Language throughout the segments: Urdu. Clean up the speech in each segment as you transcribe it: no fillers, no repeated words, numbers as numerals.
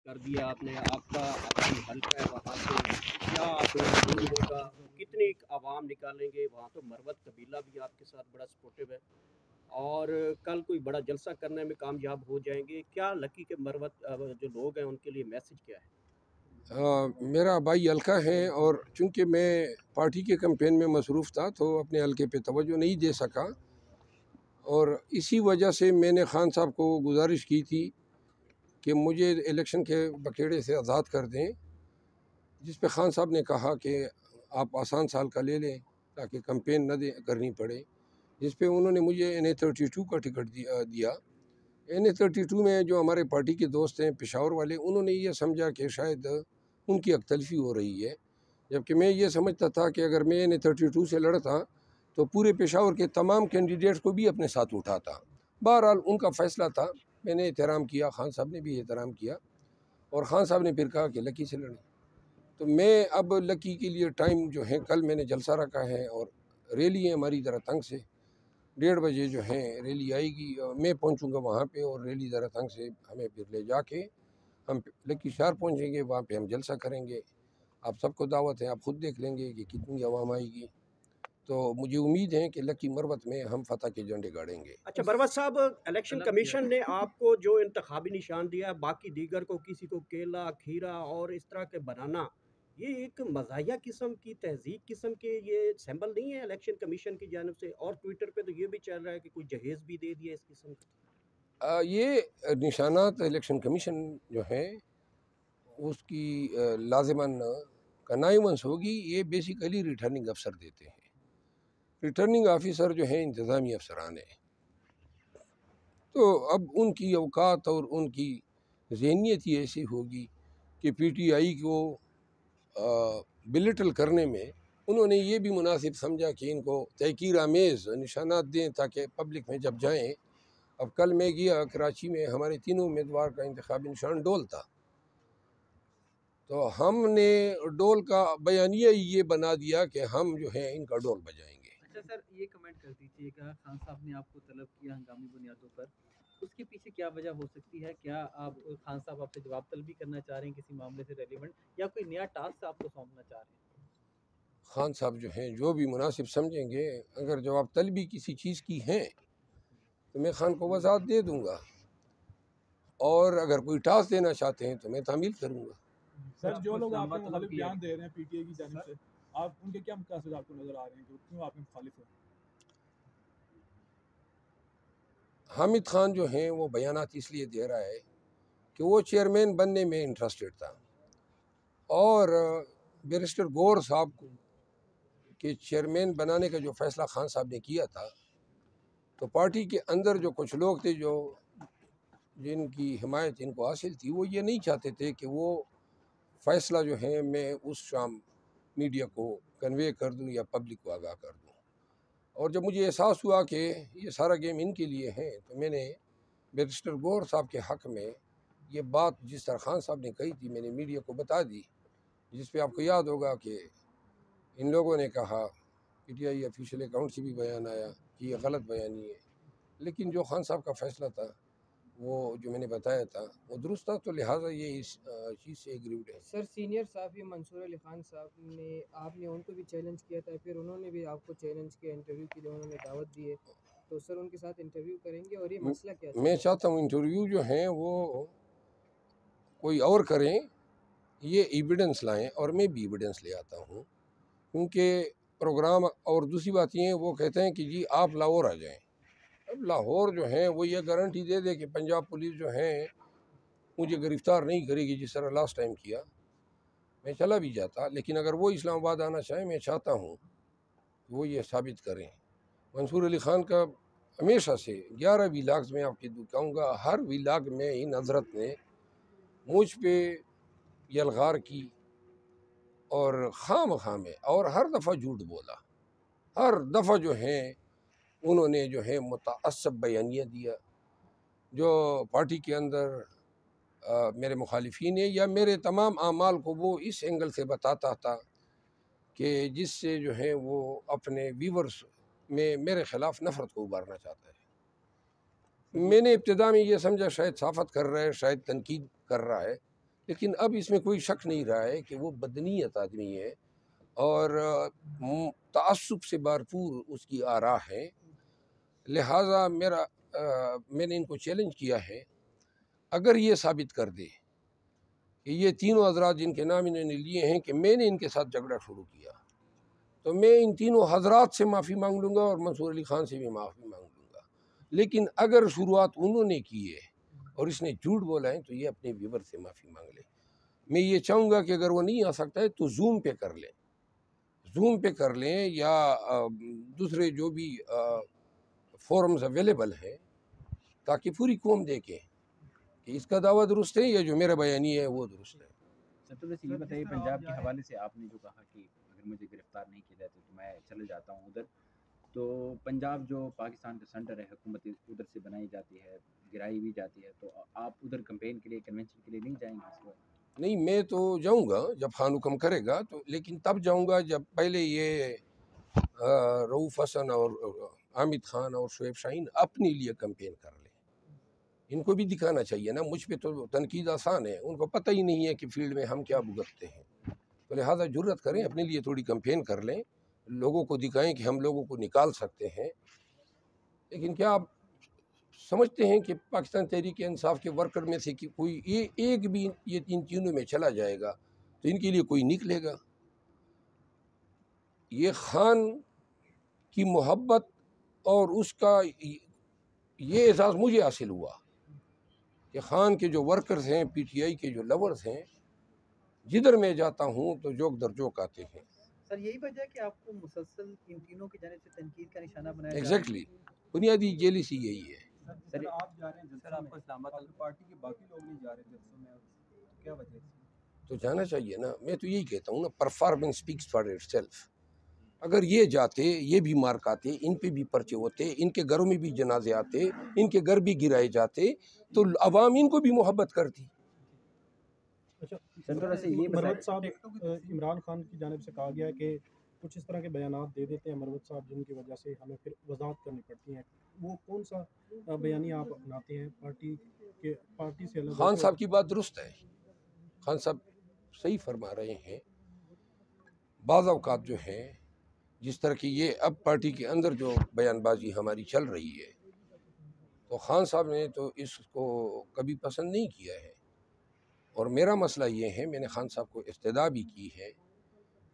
کر دیا آپ نے، آپ کا اپنا حلقہ ہے وہاں سے، کیا آپ دور ہوگا، کتنی عوام نکالیں گے وہاں؟ تو مروت قبیلہ بھی آپ کے ساتھ بڑا سپورٹو ہے، اور کل کوئی بڑا جلسہ کرنے میں کامیاب ہو جائیں گے کیا؟ لکی کے مروت جو لوگ ہیں ان کے لیے میسج کیا ہے؟ میرا بھائی حلقہ ہے، اور چونکہ میں پارٹی کے کمپین میں مصروف تھا تو اپنے حلقے پہ توجہ نہیں دے سکا، اور اسی وجہ سے میں نے خان صاحب کو گزارش کی تھی کہ مجھے الیکشن کے بکھیڑے سے آزاد کر دیں، جس پہ خان صاحب نے کہا کہ آپ آسان سال کا لے لیں تاکہ کمپین نہ کرنی پڑے، جس پہ انہوں نے مجھے NA32 کا ٹکٹ دیا۔ NA32 میں جو ہمارے پارٹی کے دوست ہیں پشاور والے، انہوں نے یہ سمجھا کہ شاید ان کی اختلفی ہو رہی ہے، جبکہ میں یہ سمجھتا تھا کہ اگر میں NA32 سے لڑتا تو پورے پشاور کے تمام کینڈیڈیٹس کو بھی اپنے ساتھ اٹھاتا۔ بہرحال ان کا فیصلہ تھا، میں نے احترام کیا، خان صاحب نے بھی احترام کیا، اور خان صاحب نے پھر کہا کہ لکی سے لڑیں۔ تو میں اب لکی کے لیے ٹائم جو ہے، کل میں نے جلسہ رکھا ہے، اور ریلی ہے ہماری ذرا تنگ سے 1:30 بجے جو ہے ریلی آئے گی، میں پہنچوں گا وہاں پہ، اور ریلی ذرا تنگ سے ہمیں پھر لے جا کے ہم لکی شہر پہنچیں گے، وہاں پہ ہم جلسہ کریں گے۔ آپ سب کو دعوت ہے، آپ خود دیکھ لیں گے کہ کتنی عوام آئے گی، تو مجھے امید ہے کہ لکی مروت میں ہم فتح کے جھنڈے گاڑیں گے۔ اچھا مروت صاحب، الیکشن کمیشن نے آپ کو جو انتخابی نشان دیا ہے، باقی دیگر کو کسی کو کیلا، کھیرا اور اس طرح کے بنانا، یہ ایک مزاحیہ قسم کی، تہذیب قسم کے یہ سمبل نہیں ہے الیکشن کمیشن کی جانب سے؟ اور ٹویٹر پہ تو یہ بھی چل رہا ہے کہ کوئی جہیز بھی دے دیا اس قسم کا۔ یہ نشانات الیکشن کمیشن جو ہے اس کی لازماً کنائیونس ہوگی، یہ بیسیکلی ریٹرننگ افسر دیتے ہیں۔ ریٹرننگ آفیسر جو ہیں انتظامی افسران ہیں، تو اب ان کی اوقات اور ان کی ذہنیت ہی ایسی ہوگی کہ پی ٹی آئی کو بلٹل کرنے میں انہوں نے یہ بھی مناسب سمجھا کہ ان کو تحقیر آمیز نشانات دیں تاکہ پبلک میں جب جائیں۔ اب کل میں گیا کراچی میں، ہمارے تینوں امیدوار کا انتخابی نشان ڈول تھا، تو ہم نے ڈول کا بیانیہ یہ بنا دیا کہ ہم جو ہے ان کا ڈول بجائیں گے۔ اچھا سر، یہ کمنٹ کر دیجیے گا، خان صاحب نے آپ کو طلب کیا ہنگامی بنیادوں پر، اس کے پیچھے کیا وجہ ہو سکتی ہے؟ کیا آپ خان صاحب آپ سے جواب طلبی کرنا چاہ رہے ہیں کسی معاملے سے ریلیونٹ، یا کوئی نیا ٹاسک آپ کو سونپنا چاہ رہے ہیں؟ خان صاحب جو ہیں جو بھی مناسب سمجھیں گے، اگر جواب طلبی کسی چیز کی ہیں تو میں خان کو وضاحت دے دوں گا، اور اگر کوئی ٹاسک دینا چاہتے ہیں تو میں تعمیل کروں گا۔ سر جو لوگ آپ کو مخالف بیان دے رہے ہیں پی ٹی آئی کی جانب سے، آپ ان کے کیا مقاصد آپ کو نظر آ رہے ہیں، کیوں آپ مخالف ہیں؟ حامد خان جو ہیں وہ بیانات اس لیے دے رہا ہے کہ وہ چیئرمین بننے میں انٹرسٹڈ تھا، اور بیرسٹر گور صاحب کو کہ چیئرمین بنانے کا جو فیصلہ خان صاحب نے کیا تھا، تو پارٹی کے اندر جو کچھ لوگ تھے جو جن کی حمایت ان کو حاصل تھی، وہ یہ نہیں چاہتے تھے کہ وہ فیصلہ جو ہے میں اس شام میڈیا کو کنوے کر دوں یا پبلک کو آگاہ کر دوں۔ اور جب مجھے احساس ہوا کہ یہ سارا گیم ان کے لیے ہے، تو میں نے بیرسٹر گور صاحب کے حق میں یہ بات جس طرح خان صاحب نے کہی تھی میں نے میڈیا کو بتا دی، جس پہ آپ کو یاد ہوگا کہ ان لوگوں نے کہا، P T I official account سے بھی بیان آیا کہ یہ غلط بیانی ہے، لیکن جو خان صاحب کا فیصلہ تھا وہ جو میں نے بتایا تھا وہ درست تھا، تو لہٰذا یہ اس چیز سے ایگریوڈ ہے۔ سر سینئر صحافی منصور علی خان صاحب نے، آپ نے ان کو بھی چیلنج کیا تھا، پھر انہوں نے بھی آپ کو چیلنج کیا، انٹرویو کے لیے انہوں نے دعوت دی ہے، تو سر ان کے ساتھ انٹرویو کریں گے؟ اور یہ مسئلہ کیا میں چاہتا ہوں انٹرویو جو ہیں وہ کوئی اور کریں، یہ ایویڈنس لائیں، اور میں بھی ایویڈنس لے آتا ہوں، کیونکہ پروگرام اور دوسری بات یہ ہے وہ کہتے ہیں کہ جی آپ لاہور آ جائیں۔ اب لاہور جو ہیں وہ یہ گارنٹی دے دے کہ پنجاب پولیس جو ہیں مجھے گرفتار نہیں کرے گی جس طرح لاسٹ ٹائم کیا، میں چلا بھی جاتا، لیکن اگر وہ اسلام آباد آنا چاہیں میں چاہتا ہوں کہ وہ یہ ثابت کریں۔ منصور علی خان کا ہمیشہ سے 11 ولاگز میں آپ کے کہوں گا، ہر ولاگ میں ان حضرت نے مجھ پہ یلغار کی، اور خام میں اور ہر دفعہ جھوٹ بولا، ہر دفعہ جو ہیں انہوں نے جو ہے متعصب بیانیہ دیا، جو پارٹی کے اندر میرے مخالفین ہیں یا میرے تمام اعمال کو وہ اس اینگل سے بتاتا تھا کہ جس سے جو ہے وہ اپنے ویورز میں میرے خلاف نفرت کو ابھارنا چاہتا ہے۔ میں نے ابتدا میں یہ سمجھا شاید صافت کر رہا ہے، شاید تنقید کر رہا ہے، لیکن اب اس میں کوئی شک نہیں رہا ہے کہ وہ بدنیت آدمی ہے اور تعصب سے بھرپور اس کی آراء ہے. لہٰذا میں نے ان کو چیلنج کیا ہے، اگر یہ ثابت کر دے کہ یہ تینوں حضرات جن کے نام انہوں نے لیے ہیں کہ میں نے ان کے ساتھ جھگڑا شروع کیا، تو میں ان تینوں حضرات سے معافی مانگ لوں گا اور منصور علی خان سے بھی معافی مانگ لوں گا. لیکن اگر شروعات انہوں نے کی ہے اور اس نے جھوٹ بولا ہے تو یہ اپنے ویور سے معافی مانگ لے. میں یہ چاہوں گا کہ اگر وہ نہیں آ سکتا ہے تو زوم پہ کر لیں یا دوسرے جو بھی فورمز اویلیبل ہیں، تاکہ پوری قوم دیکھیں کہ اس کا دعویٰ درست ہے یا جو میرا بیانی ہے وہ درست ہے. سر ویسے یہ بتائیے، پنجاب کے حوالے سے آپ نے جو کہا کہ اگر مجھے گرفتار نہیں کیا جاتا تو میں چلے جاتا ہوں ادھر، تو پنجاب جو پاکستان کا سینٹر ہے، حکومت ادھر سے بنائی جاتی ہے، گرائی بھی جاتی ہے، تو آپ ادھر کمپین کے لیے، کنونشن کے لیے نہیں جائیں گے اس وقت؟ نہیں، میں تو جاؤں گا جب خان حکم کرے گا تو، لیکن تب جاؤں گا جب پہلے یہ رؤوف حسن اور حامد خان اور شعیب شاہین اپنے لیے کمپین کر لیں. ان کو بھی دکھانا چاہیے نا. مجھ پہ تو تنقید آسان ہے، ان کو پتہ ہی نہیں ہے کہ فیلڈ میں ہم کیا بھگتتے ہیں. تو لہٰذا جرت کریں، اپنے لیے تھوڑی کمپین کر لیں، لوگوں کو دکھائیں کہ ہم لوگوں کو نکال سکتے ہیں. لیکن کیا آپ سمجھتے ہیں کہ پاکستان تحریک انصاف کے ورکر میں سے کوئی ایک بھی یہ ان تینوں میں چلا جائے گا تو ان کے لیے کوئی نکلے گا؟ یہ خان کی محبت اور اس کا یہ احساس مجھے حاصل ہوا کہ خان کے جو ورکرز ہیں، پی ٹی آئی کے جو لورز ہیں، جدھر میں جاتا ہوں تو جوک در جوک آتے ہیں. سر یہی وجہ ہے کہ آپ کو مسلسل ان تینوں کی جانب سے تنقید کا نشانہ بنایا جا رہا ہے؟ ایگزیکٹلی، بنیادی جیلیسی یہی ہے. سر آپ جا رہے ہیں جلسے میں، اسلام آباد پارٹی کے باقی لوگ نہیں جا رہے جلسوں میں، کیا وجہ ہے؟ تو جانا چاہیے نا. میں تو یہی کہتا ہوں نا، performance specs for it self. اگر یہ جاتے، یہ بھی مار کھاتے، ان پہ بھی پرچے ہوتے، ان کے گھروں میں بھی جنازے آتے، ان کے گھر بھی گرائے جاتے، تو عوام ان کو بھی محبت کرتی. اچھا مروت صاحب، عمران خان کی جانب سے کہا گیا ہے کہ کچھ اس طرح کے بیانات دے دیتے ہیں مروت صاحب جن کی وجہ سے ہمیں پھر وضاحت کرنی پڑتی ہیں. وہ کون سا بیانیہ آپ اپناتے ہیں پارٹی سے الگ؟ خان صاحب کی بات درست ہے، خان صاحب صحیح فرما رہے ہیں. بعض اوقات جو ہیں، جس طرح کی یہ اب پارٹی کے اندر جو بیان بازی ہماری چل رہی ہے، تو خان صاحب نے تو اس کو کبھی پسند نہیں کیا ہے. اور میرا مسئلہ یہ ہے، میں نے خان صاحب کو استدعا بھی کی ہے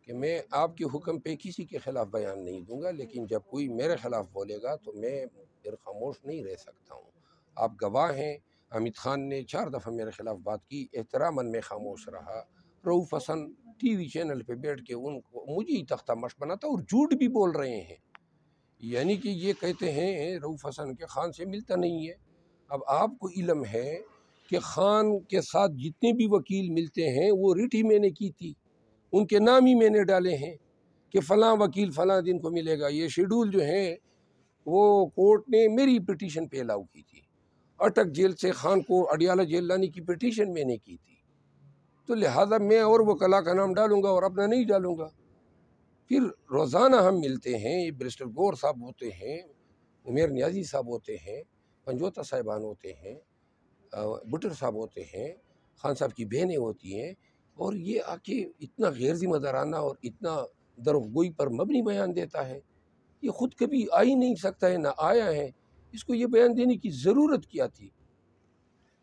کہ میں آپ کے حکم پہ کسی کے خلاف بیان نہیں دوں گا، لیکن جب کوئی میرے خلاف بولے گا تو میں پھر خاموش نہیں رہ سکتا ہوں. آپ گواہ ہیں، حامد خان نے 4 دفعہ میرے خلاف بات کی، احتراماً میں خاموش رہا. رؤوف حسن ٹی وی چینل پہ بیٹھ کے ان کو مجھے ہی تختہ مشق بناتا، اور جھوٹ بھی بول رہے ہیں. یعنی کہ یہ کہتے ہیں رؤوف حسن کے خان سے ملتا نہیں ہے. اب آپ کو علم ہے کہ خان کے ساتھ جتنے بھی وکیل ملتے ہیں وہ ریٹ ہی میں نے کی تھی، ان کے نام ہی میں نے ڈالے ہیں کہ فلاں وکیل فلاں دن کو ملے گا. یہ شیڈول جو ہیں وہ کورٹ نے میری پٹیشن پہ الاؤ کی تھی. اٹک جیل سے خان کو اڈیالہ جیل لانے کی پٹیشن میں نے کی تھی. تو لہٰذا میں اور وکلا کا نام ڈالوں گا اور اپنا نہیں ڈالوں گا. پھر روزانہ ہم ملتے ہیں، برسٹر گور صاحب ہوتے ہیں، عمیر نیازی صاحب ہوتے ہیں، پنجوتا صاحبان ہوتے ہیں، بٹر صاحب ہوتے ہیں، خان صاحب کی بہنیں ہوتی ہیں، اور یہ آ کے اتنا غیر ذمہ دارانہ اور اتنا دروغگوئی پر مبنی بیان دیتا ہے. یہ خود کبھی آ ہی نہیں سکتا ہے، نہ آیا ہے. اس کو یہ بیان دینے کی ضرورت کیا تھی؟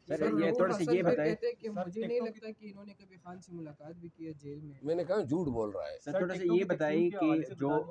سر یہ تھوڑا سا یہ بتائیں. کہ مجھے نہیں لگتا کہ انہوں نے کبھی خان سے ملاقات بھی کی ہے جیل میں. میں نے کہا جھوٹ بول رہا ہے. سر تھوڑا سا یہ بتائیں کہ جو